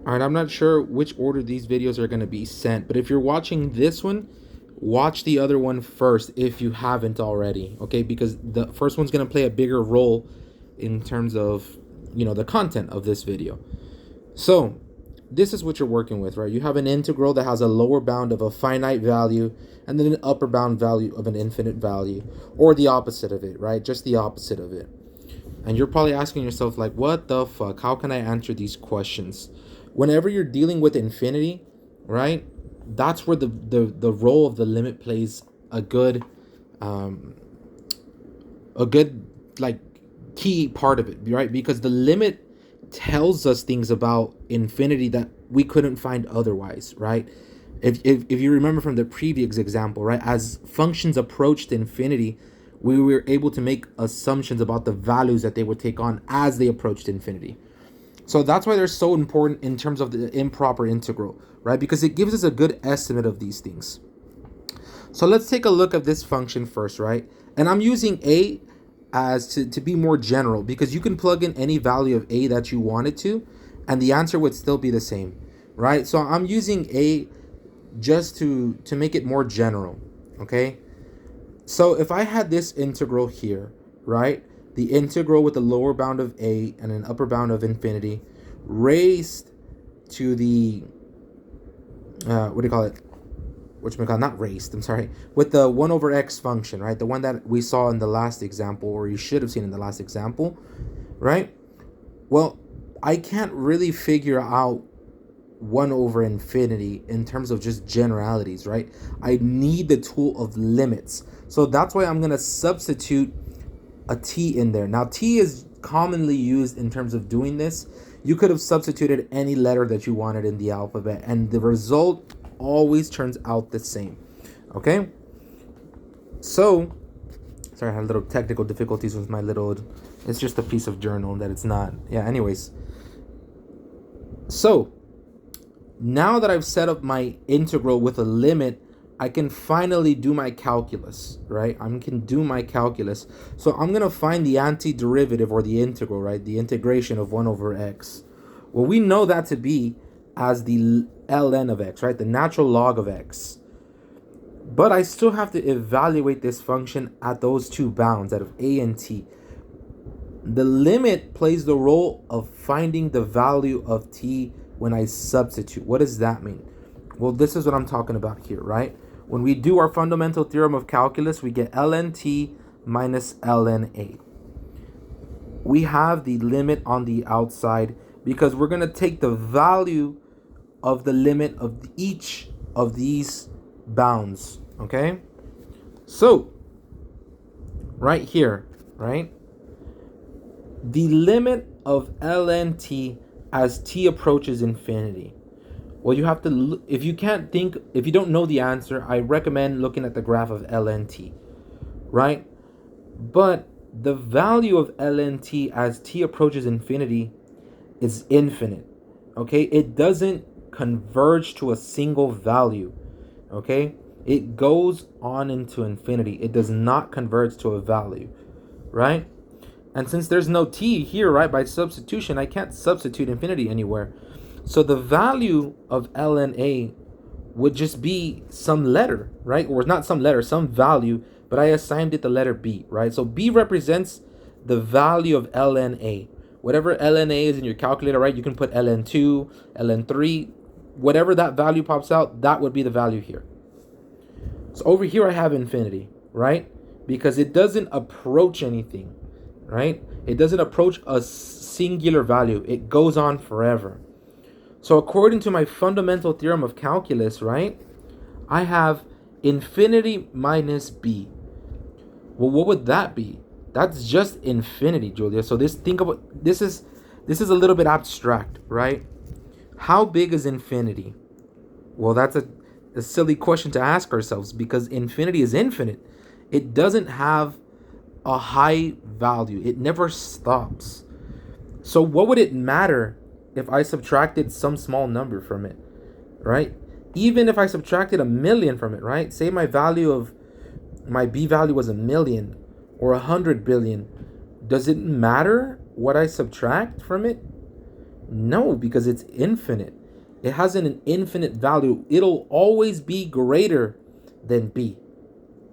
All right, I'm not sure which order these videos are going to be sent, but if you're watching this one, watch the other one first if you haven't already, okay? Because the first one's going to play a bigger role in terms of, the content of this video. So, this is what you're working with, right? You have an integral that has a lower bound of a finite value and then an upper bound value of an infinite value, or the opposite of it, right? Just the opposite of it. And you're probably asking yourself, like, what the fuck? How can I answer these questions? Whenever you're dealing with infinity, right? That's where the role of the limit plays a good like key part of it, right? Because the limit tells us things about infinity that we couldn't find otherwise, right? If you remember from the previous example, right, as functions approached infinity, we were able to make assumptions about the values that they would take on as they approached infinity. So that's why they're so important in terms of the improper integral, right? Because it gives us a good estimate of these things. So let's take a look at this function first, right? And I'm using a as to be more general, because you can plug in any value of a that you wanted to, and the answer would still be the same, right? So I'm using a just to make it more general, okay? So if I had this integral here, right? The integral with a lower bound of a and an upper bound of infinity raised to the, what do you call it? Not raised, I'm sorry, with the 1 over x function, right? The one that we saw in the last example, or you should have seen in the last example, right? Well, I can't really figure out 1 over infinity in terms of just generalities, right? I need the tool of limits. So that's why I'm going to substitute a t in there. Now, t is commonly used in terms of doing this. You could have substituted any letter that you wanted in the alphabet, and the result always turns out the same, okay? So, sorry, I had a little technical difficulties with my it's just a piece of journal that it's not. Yeah, anyways. So, now that I've set up my integral with a limit, I can finally do my calculus, right? I can do my calculus. So I'm going to find the antiderivative, or the integral, right? The integration of 1 over x. Well, we know that to be as the ln of x, right? The natural log of x. But I still have to evaluate this function at those two bounds, out of a and t. The limit plays the role of finding the value of t when I substitute. What does that mean? Well, this is what I'm talking about here, right? When we do our fundamental theorem of calculus, we get ln t minus ln a. We have the limit on the outside because we're going to take the value of the limit of each of these bounds, okay? So, right here, right? The limit of ln t as t approaches infinity. Well, you have to, if you don't know the answer, I recommend looking at the graph of ln t, right? But the value of ln t as t approaches infinity is infinite, okay? It doesn't converge to a single value, okay? It goes on into infinity. It does not converge to a value, right? And since there's no t here, right, by substitution, I can't substitute infinity anywhere. So the value of ln a would just be some letter, right? Or not some letter, some value, but I assigned it the letter b, right? So b represents the value of ln a. Whatever ln a is in your calculator, right? You can put ln2, ln3, whatever that value pops out, that would be the value here. So over here I have infinity, right? Because it doesn't approach anything, right? It doesn't approach a singular value. It goes on forever. So according to my fundamental theorem of calculus, right, I have infinity minus b. Well, what would that be? That's just infinity, Julia. So this is a little bit abstract, right? How big is infinity? Well, that's a silly question to ask ourselves, because infinity is infinite. It doesn't have a high value. It never stops. So what would it matter if I subtracted some small number from it, right? Even if I subtracted 1,000,000 from it, right? Say my b value was 1,000,000 or 100 billion. Does it matter what I subtract from it? No, because it's infinite. It has an infinite value. It'll always be greater than b,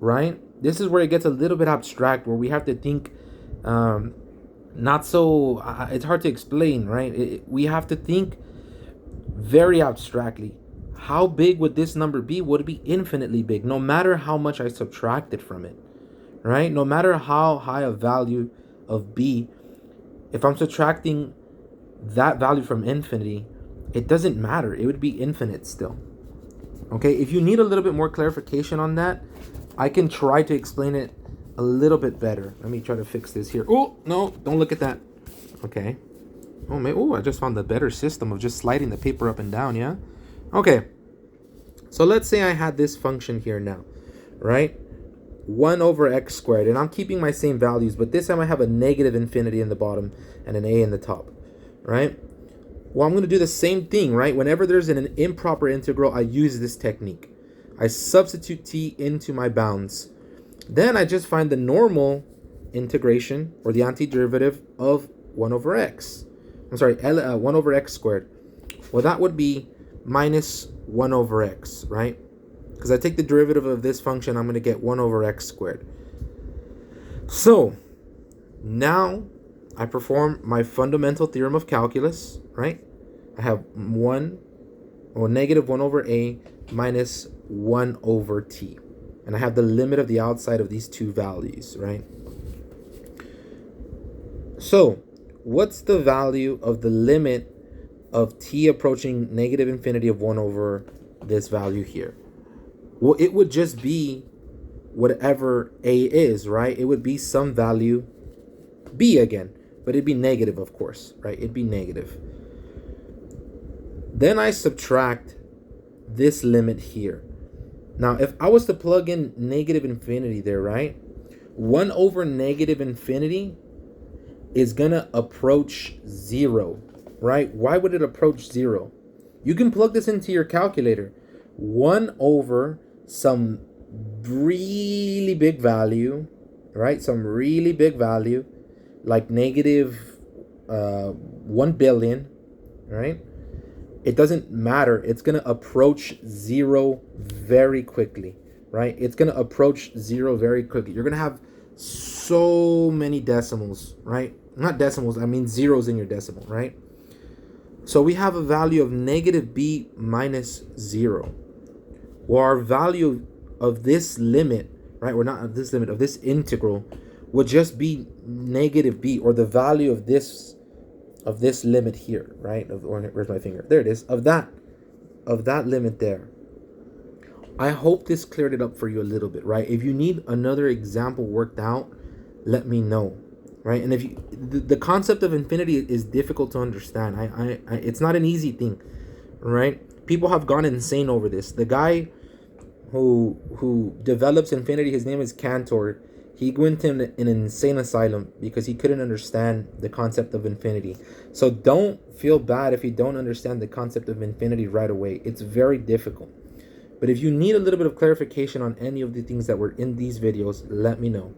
right? This is where it gets a little bit abstract, where we have to think, not so. It's hard to explain, right? We have to think very abstractly. How big would this number be? Would it be infinitely big, no matter how much I subtracted from it, right? No matter how high a value of b, if I'm subtracting that value from infinity, it doesn't matter. It would be infinite still. Okay, if you need a little bit more clarification on that, I can try to explain it a little bit better. Let me try to fix this here. Oh, no, don't look at that. Okay. Oh, man. Oh, I just found the better system of just sliding the paper up and down, yeah? Okay. So let's say I had this function here now, right? 1 over x squared, and I'm keeping my same values, but this time I have a negative infinity in the bottom and an a in the top, right? Well, I'm going to do the same thing, right? Whenever there's an improper integral, I use this technique. I substitute t into my bounds. Then I just find the normal integration, or the antiderivative of 1 over x. I'm sorry, 1 over x squared. Well, that would be minus 1 over x, right? Because I take the derivative of this function, I'm going to get 1 over x squared. So now I perform my fundamental theorem of calculus, right? I have 1 or negative 1 over a minus 1 over t. And I have the limit of the outside of these two values, right? So what's the value of the limit of t approaching negative infinity of 1 over this value here? Well, it would just be whatever a is, right? It would be some value b again, but it'd be negative, of course, right? It'd be negative. Then I subtract this limit here. Now, if I was to plug in negative infinity there, right? 1 over negative infinity is going to approach 0, right? Why would it approach 0? You can plug this into your calculator. 1 over some really big value, right? Some really big value, like negative 1 billion, right? It doesn't matter. It's going to approach 0 very quickly, right? It's going to approach 0 very quickly. You're going to have so many decimals, right? Not decimals, I mean zeros in your decimal, right? So we have a value of negative b minus 0. Well, our value of this limit, right? Or not of this limit, of this integral would just be negative b, or the value of this limit here, right? Where's my finger? There it is. Of that limit there. I hope this cleared it up for you a little bit, right? If you need another example worked out, let me know, right? And if you, the concept of infinity is difficult to understand. It's not an easy thing, right? People have gone insane over this. The guy who develops infinity, his name is Cantor. He went to an insane asylum because he couldn't understand the concept of infinity. So don't feel bad if you don't understand the concept of infinity right away. It's very difficult. But if you need a little bit of clarification on any of the things that were in these videos, let me know.